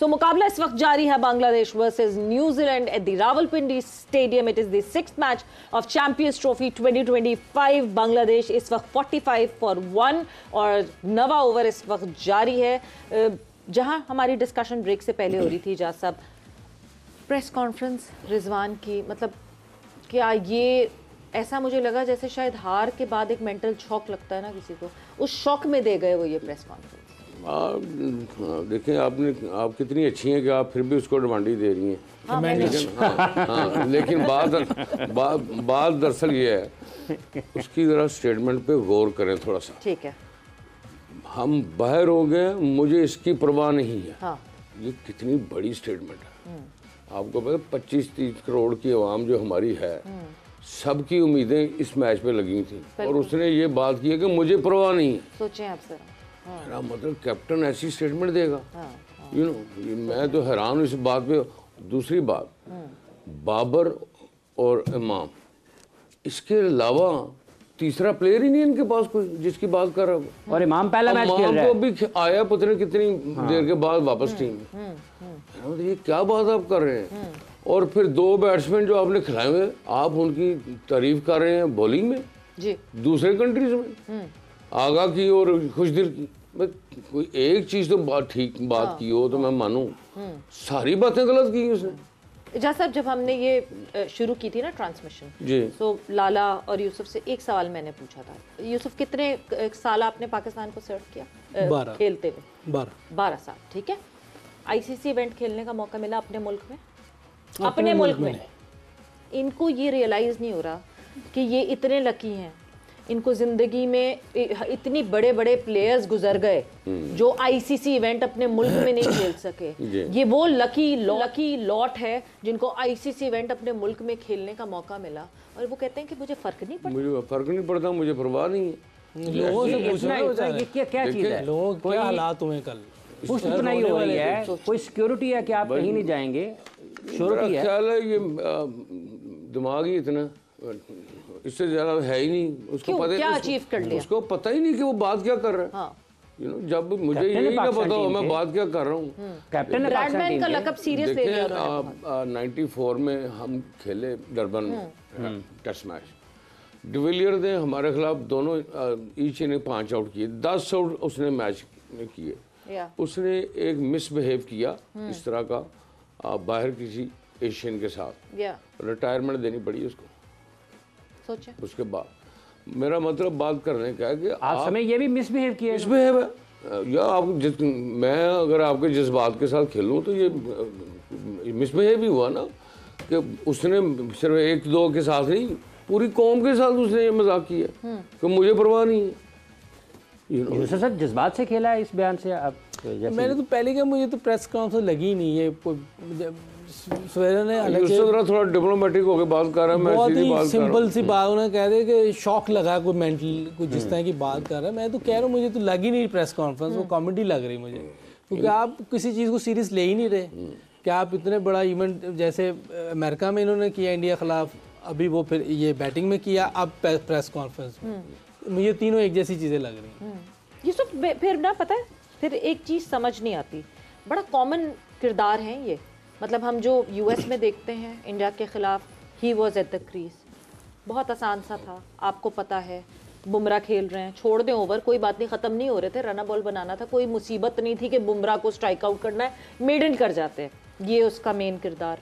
सो मुकाबला इस वक्त जारी है Bangladesh versus New Zealand at the Rawalpindi stadium. It is the 6th match of champions trophy 2025। Bangladesh इस वक्त 45 फॉर 1 और 9वां ओवर इस वक्त जारी है। जहां हमारी डिस्कशन ब्रेक से पहले हो रही थी जा साहब, प्रेस कॉन्फ्रेंस रिजवान की, मतलब क्या ये ऐसा मुझे लगा जैसे शायद हार के बाद एक मेंटल शॉक लगता है ना किसी को, उस शॉक में दे गए वो ये प्रेस कॉन्फ्रेंस। देखें आप कितनी अच्छी हैं कि आप फिर भी उसको एडवांटेज दे रही हैं। लेकिन बात दरअसल ये है, उसकी ज़रा स्टेटमेंट पे गौर करें थोड़ा सा। ठीक है, हम बाहर हो गए, मुझे इसकी परवाह नहीं है। हाँ। ये कितनी बड़ी स्टेटमेंट है। आपको पता 25-30 करोड़ की आवाम जो हमारी है, सबकी उम्मीदें इस मैच पे लगी थी और उसने ये बात की है कि मुझे परवाह नहीं है। सोचें आप सर, मेरा मतलब कैप्टन ऐसी स्टेटमेंट देगा, यू नो, मैं तो हैरान हूँ इस बात पे। दूसरी बात, बाबर और इमाम, इसके अलावा तीसरा प्लेयर ही नहीं इनके पास कोई जिसकी बात कर रहा हूँ। और इमाम पहला मैच खेल रहा है, तो अभी आया पता नहीं कितनी देर के बाद वापस टीम में। ये क्या बात आप कर रहे हैं? और फिर 2 बैट्समैन जो आपने खिलाए हुए, आप उनकी तारीफ कर रहे हैं बॉलिंग में जी, दूसरे कंट्रीज में आगा की और खुशदिल की। कोई एक चीज तो बात ठीक बात की हो तो मैं मानूं, सारी बातें गलत की उसने। जहाँ साहब जब हमने ये शुरू की थी ना ट्रांसमिशन जी, तो लाला और यूसुफ से एक सवाल मैंने पूछा था। यूसुफ, कितने साल आपने पाकिस्तान को सर्व किया 12 खेलते हुए? 12 साल। ठीक है, आईसीसी इवेंट खेलने का मौका मिला अपने मुल्क में, अपने मुल्क में। इनको ये रियलाइज नहीं हो रहा कि ये इतने लकी हैं, इनको जिंदगी में इतनी बड़े बड़े प्लेयर्स गुजर गए जो आईसीसी इवेंट अपने मुल्क में नहीं खेल सके। ये वो लकी लॉट है जिनको आईसीसी इवेंट अपने मुल्क में खेलने का मौका मिला, और वो कहते हैं कि मुझे फर्क नहीं पड़ता। मुझे फर्क नहीं पड़ता, मुझे परवाह नहीं है। लोगों से पूछना होता है कि क्या चीज है, लोगों क्या हालात हुए कल, पुष्ट तो नहीं हो रही है, कोई सिक्योरिटी है कि आप कहीं नहीं जाएंगे, श्योरिटी है। ख्याल है ये दिमाग ही इतना, इससे ज्यादा है ही नहीं। उसको पता क्या अचीव कर लिया, उसको पता ही नहीं कि वो बात क्या कर रहा है। हाँ। यू नो, जब मुझे यही ना पता हो मैं बात क्या कर रहा हूँ। कैप्टन ब्रैडमैन का लक़ब सीरियस ले लिया उन्होंने। 94 में हम खेले डरबन में टेस्ट मैच, डिविलियर ने हमारे खिलाफ दोनों ईच ने 5 आउट किए, 10 आउट उसने मैच में किए। उसने एक मिसबिहेव किया इस तरह का बाहर किसी एशियन के साथ, रिटायरमेंट देनी पड़ी उसको। सोचे उसके बाद मेरा मतलब बात करने का है कि आप समय ये भी मिसबिहेव किया। मिसबिहेव है या आप मैं अगर आपके जज्बात के साथ खेलूं तो ये मिसबिहेव ही हुआ ना, कि उसने सिर्फ 1-2 के साथ नहीं, पूरी कौम के साथ उसने ये मजाक किया कि मुझे परवाह नहीं है। सर जज्बात से खेला है इस बयान से आप? मैंने तो पहले कहा, मुझे तो प्रेस कॉन्फ्रेंस लगी ही नहीं है। सवेरे ने थोड़ा डिप्लोमेटिक होकर बात कर रहा है, मैं बहुत ही सिंपल सी बात, उन्होंने कह रहे कि शॉक लगा कोई मेंटल, कोई जिस तरह की बात कर रहा है। मैं तो कह रहा हूँ मुझे तो लगी नहीं प्रेस कॉन्फ्रेंस, वो कॉमेडी लग रही मुझे, क्योंकि आप किसी चीज़ को सीरियस ले ही नहीं रहे कि आप इतने बड़ा इवेंट जैसे अमेरिका में इन्होंने किया इंडिया खिलाफ, अभी वो फिर ये बैटिंग में किया, अब प्रेस कॉन्फ्रेंस में, मुझे तीनों एक जैसी चीज़ें लग रही हैं। ये सब फिर ना पता है, फिर एक चीज़ समझ नहीं आती, बड़ा कॉमन किरदार है ये। मतलब हम जो यूएस में देखते हैं इंडिया के खिलाफ, he was at the crease, बहुत आसान सा था, आपको पता है, बुमराह खेल रहे हैं, छोड़ दें ओवर, कोई बात नहीं, ख़त्म नहीं हो रहे थे, रन बॉल बनाना था, कोई मुसीबत नहीं थी कि बुमराह को स्ट्राइक आउट करना है, मेडन कर जाते हैं। ये उसका मेन किरदार।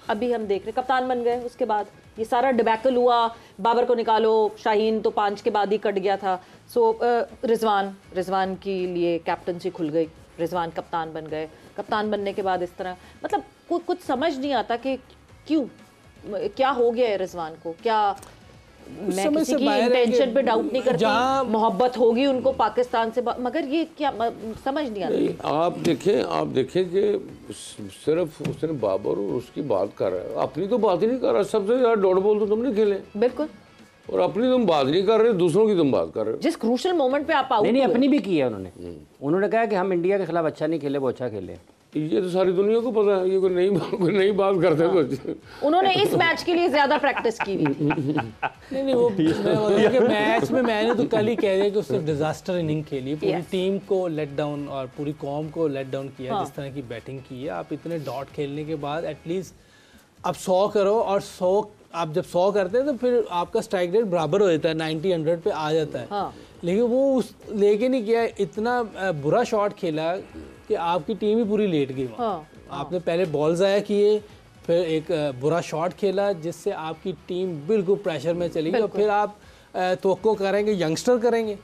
अभी हम देख रहे कप्तान बन गए, उसके बाद ये सारा डिबैकल हुआ, बाबर को निकालो, शाहीन तो 5 के बाद ही कट गया था। सो रिजवान के लिए कैप्टनसी खुल गई, रिजवान कप्तान बन गए, कप्तान बनने के बाद इस तरह, मतलब कुछ समझ नहीं आता कि क्यों, क्या हो गया है रिजवान को। क्या मैं किसी की इंटेंशन पे डाउट नहीं करती, मोहब्बत होगी उनको पाकिस्तान से, मगर ये क्या समझ नहीं आती। आप देखें कि सिर्फ उसने बाबर और उसकी बात कर रहा है, अपनी तो बात ही नहीं कर रहा। सबसे ज्यादा डॉट बॉल तो तुमने खेले, बिल्कुल, और अपनी तुम बात नहीं कर रहे, दूसरों की तुम बात कर रहे हो। जिस क्रूशल मोमेंट पे आप आउट नहीं, अपनी भी की है उन्होंने। उन्होंने कहा कि हम इंडिया के खिलाफ अच्छा नहीं खेले, वो अच्छा खेले। ये तो सारी दुनिया को पता है, ये कोई नई बात करते कुछ। उन्होंने इस मैच के लिए ज्यादा प्रैक्टिस की हुई थी। नहीं वो मैं मैच में मैंने तो कल ही कह दिया कि उसने डिजास्टर इनिंग खेली, पूरी टीम को लेट डाउन और पूरी कॉम को लेट डाउन किया। जिस तरह की बैटिंग की है, आप इतने डॉट खेलने के बाद एटलीस्ट आप 100 करो, और 100 आप जब 100 करते हैं तो फिर आपका स्ट्राइक रेट बराबर हो जाता है, 90-100 पे आ जाता है। लेकिन वो उस लेके नहीं किया, इतना बुरा शॉट खेला कि आपकी टीम ही पूरी लेट गई वहाँ। आपने पहले बॉल ज़ाया किए, फिर एक बुरा शॉट खेला जिससे आपकी टीम बिल्कुल प्रेशर में चली गई, और फिर आप तवक्को करेंगे यंगस्टर करेंगे।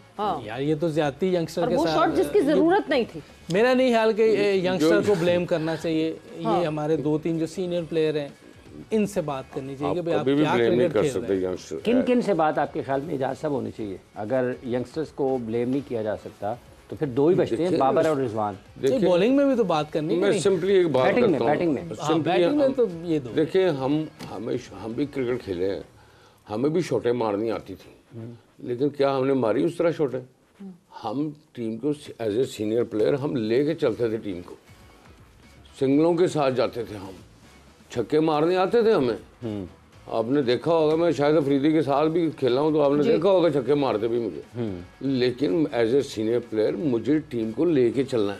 यार ये तो ज्यादा यंगस्टर के साथ, शॉट जिसकी जरूरत नहीं थी। मेरा नहीं ख्याल कि यंगस्टर को ब्लेम करना चाहिए। ये हमारे 2-3 जो सीनियर प्लेयर हैं, इनसे बात करनी चाहिए कि भाई आप क्या क्रिकेट खेल रहे हैं। किन से बात आपके ख्याल में इजाज़ साहब होनी चाहिए? अगर यंगस्टर्स को ब्लेम नहीं किया जा सकता तो फिर दो ही बचते हैं, बाबर और रिजवान। बॉलिंग में भी तो बात करनी है। मैं सिंपली एक बात करता हूं, बैटिंग में तो ये दो। देखिए हम भी क्रिकेट खेले हैं, हमें भी शॉटें मारनी आती थी, लेकिन क्या हमने मारी उस तरह शॉटें? हम टीम को एज ए सीनियर प्लेयर हम लेके चलते थे, टीम को सिंगलों के साथ जाते थे, हम छक्के मारने आते थे हमें। आपने देखा होगा, मैं शायद अफरीदी के साथ भी खेला हूँ तो आपने देखा होगा छक्के मारते भी मुझे। लेकिन एज ए सीनियर प्लेयर मुझे टीम को लेके चलना है,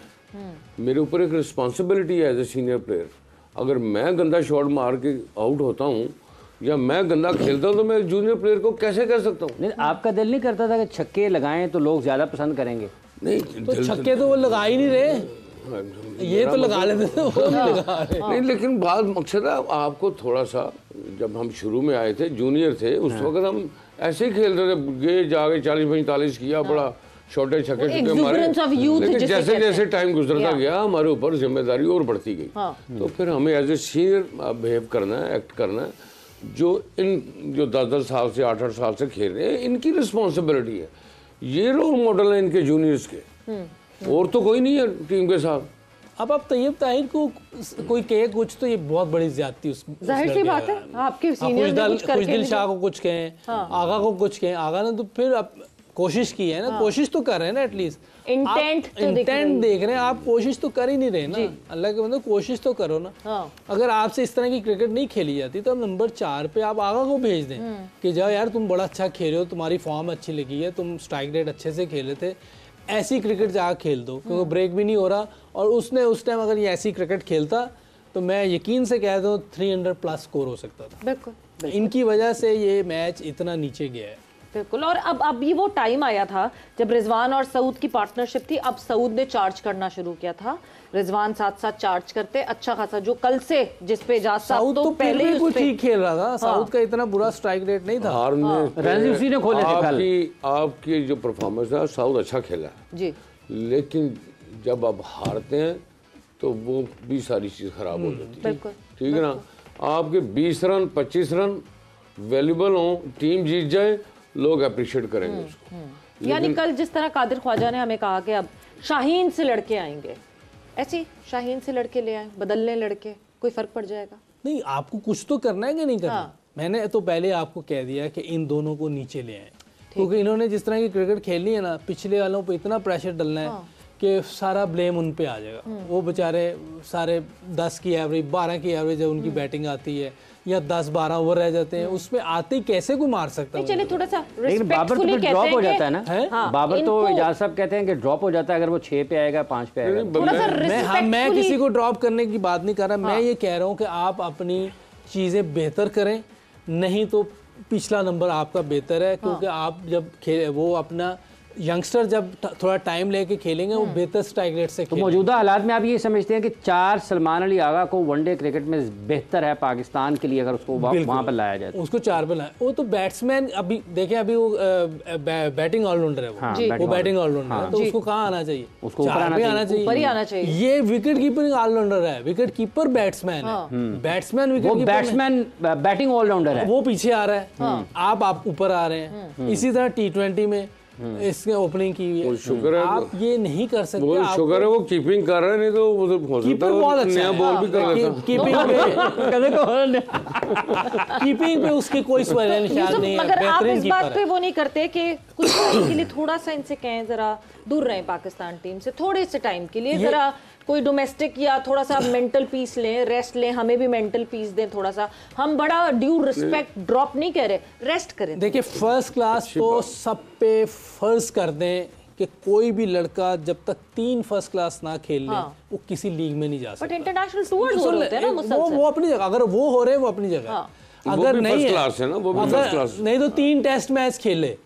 मेरे ऊपर एक रिस्पॉन्सिबिलिटी है एज ए सीनियर प्लेयर। अगर मैं गंदा शॉट मार के आउट होता हूँ या मैं गंदा खेलता हूँ तो मैं जूनियर प्लेयर को कैसे कह सकता हूँ? नहीं, आपका दिल नहीं करता था कि छक्के लगाएं तो लोग ज़्यादा पसंद करेंगे? नहीं, तो छक्के तो वो लगा ही नहीं रहे, ये तो लगा लेते थे, वो नहीं लगा रहे। नहीं, लेकिन बात मकसद है आपको थोड़ा सा, जब हम शुरू में आए थे जूनियर थे उस वक्त हम ऐसे ही खेलते थे, ये जाके 40-45 किया, बड़ा छोटे छक्के मारे। लेकिन जैसे जैसे टाइम गुजरता गया हमारे ऊपर जिम्मेदारी और बढ़ती गई। तो फिर हमें एज ए सीनियर बिहेव करना है, एक्ट करना है। जो 10-10 साल से 8-8 साल से खेल रहे हैं, इनकी रिस्पॉन्सिबिलिटी है, ये रोल मॉडल है इनके जूनियर्स के, और तो कोई नहीं है टीम के साथ। अब आप तैयब ताहिर को कोई कहे कुछ तो ये बहुत बड़ी ज्यादती, जाहिर सी बात है। आपके सीनियर ने कुछ करके दिल शाह को कुछ कहें, आगा को कुछ कहें, आगा ने तो फिर अब कोशिश की है ना, कोशिश तो कर रहे हैं ना, एटलीस्ट इंटेंट देख रहे हैं आप, कोशिश तो कर ही नहीं रहे ना। अल्लाह के मतलब कोशिश तो करो ना। अगर आपसे इस तरह की क्रिकेट नहीं खेली जाती तो हम नंबर 4 पे आप आगा को भेज दें कि जाओ यार तुम बड़ा अच्छा खेल रहे हो, तुम्हारी फॉर्म अच्छी लगी है, तुम स्ट्राइक रेट अच्छे से खेले थे, ऐसी क्रिकेट जाकर खेल दो, क्योंकि ब्रेक भी नहीं हो रहा। और उसने उस टाइम अगर ये ऐसी क्रिकेट खेलता तो मैं यकीन से कहता हूँ 300+ स्कोर हो सकता था। बिल्कुल। इनकी वजह से ये मैच इतना नीचे गया है। बिल्कुल। और अब ये वो टाइम आया था जब रिजवान और सऊद की पार्टनरशिप थी। अब सऊद ने चार्ज करना शुरू किया था, रिजवान साथ साथ चार्ज करते अच्छा खासा, जो कल से जिस पे इजाज़ साहब तो पहले ही कुछ ठीक खेल रहा था। साउथ का इतना बुरा स्ट्राइक रेट नहीं था। उसी ने खोले थे। आपकी जो परफॉर्मेंस है, साउथ अच्छा खेला जी, लेकिन जब आप हारते हैं तो वो भी सारी चीज़ खराब हो जाती है। ठीक है ना? आपके 20 रन 25 रन वैल्यूबल हो, टीम जीत जाए, लोग अप्रिशिएट करेंगे उसको। यानी कल जिस तरह कादिर ख्वाजा ने हमें कहा कि अब शाहीन से लड़के आएंगे, ऐसे शाहीन से लड़के ले आए, बदलने लड़के, कोई फर्क पड़ जाएगा? नहीं, आपको कुछ तो करना है कि नहीं करना। मैंने तो पहले आपको कह दिया कि इन दोनों को नीचे ले आए, क्योंकि इन्होंने जिस तरह की क्रिकेट खेलनी है ना, पिछले वालों पे इतना प्रेशर डलना है कि सारा ब्लेम उन पे आ जाएगा। वो बेचारे सारे 10 की एवरेज 12 की एवरेज जब उनकी बैटिंग आती है या 10-12 ओवर रह जाते हैं, उसमें आते ही कैसे कोई मार सकता है? चलिए थोड़ा सा लेकिन बाबर तो ड्रॉप हो जाता है ना। बाबर तो इजाज़ साहब कहते हैं कि ड्रॉप हो जाता है अगर वो 6 पे आएगा, 5 पे आएगा। मैं किसी को ड्रॉप करने की बात नहीं कर रहा। मैं ये कह रहा हूँ कि आप अपनी चीज़ें बेहतर करें, नहीं तो पिछला नंबर आपका बेहतर है, क्योंकि आप जब वो अपना यंगस्टर जब थोड़ा टाइम लेके खेलेंगे वो बेहतर स्ट्राइक रेट से तो मौजूदा हालात में आप ये समझते हैं कि 4 सलमान अली आगा को वनडे क्रिकेट में बेहतर है पाकिस्तान के लिए अगर उसको वहाँ पर लाया जाए? उसको 4 पे लाया। वो तो बैट्समैन अभी देखें, अभी वो बैटिंग ऑलराउंडर है, वो बैटिंग ऑलराउंडर है, तो उसको कहाँ आना चाहिए? उसको ऊपर आना चाहिए। ये विकेट कीपिंग ऑलराउंडर है, विकेट कीपर बैट्समैन है। बैट्समैन बैट्समैन बैटिंग ऑलराउंडर है, वो पीछे आ रहा है, आप ऊपर आ रहे हैं। इसी तरह T20 में इसने ओपनिंग की है, शुक्र है आप ये नहीं कर सकते। वो शुक्र है वो कीपिंग कर रहे हैं, नहीं तो वो हो सकता है बहुत अच्छा नया बॉल भी कर लेता। कीपिंग पे उसके कोई सवाल नहीं है। मगर आप इस बात पे वो नहीं करते कि कुछ टाइम के लिए थोड़ा सा इनसे कहें जरा दूर रहें पाकिस्तान टीम से, थोड़े से टाइम के लिए जरा कोई डोमेस्टिक या थोड़ा सा मेंटल पीस लें, रेस्ट लें, हमें भी मेंटल पीस दें थोड़ा सा। हम बड़ा ड्यू रिस्पेक्ट ड्रॉप नहीं कह रहे, रेस्ट करें। देखिए फर्स्ट क्लास तो सब पे फर्ज कर दें कि कोई भी लड़का जब तक 3 फर्स्ट क्लास ना खेल ले वो किसी लीग में नहीं जा सकता। बट इंटरनेशनल टूर्स हो रहे हैं ना मुसलसल। वो अपनी जगह, अगर वो हो रहे हैं वो अपनी जगह, अगर नहीं है, अगर नहीं तो 3 टेस्ट मैच खेले,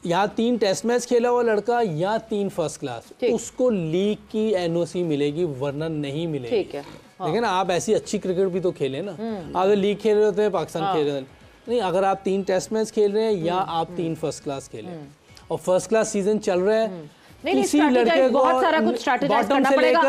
या 3 टेस्ट मैच खेला हुआ लड़का या 3 फर्स्ट क्लास, उसको लीग की एनओसी मिलेगी, वरना नहीं मिलेगी। ठीक है। देखिए ना, आप ऐसी अच्छी क्रिकेट भी तो खेले ना, आप लीग खेल रहे होते हैं, पाकिस्तान खेल रहे हैं, नहीं अगर आप 3 टेस्ट मैच खेल रहे हैं या आप 3 फर्स्ट क्लास खेल रहे हैं और फर्स्ट क्लास सीजन चल रहा है, नहीं, किसी लड़के को बहुत सारा कुछ स्ट्रैटेजाइज करना पड़ेगा।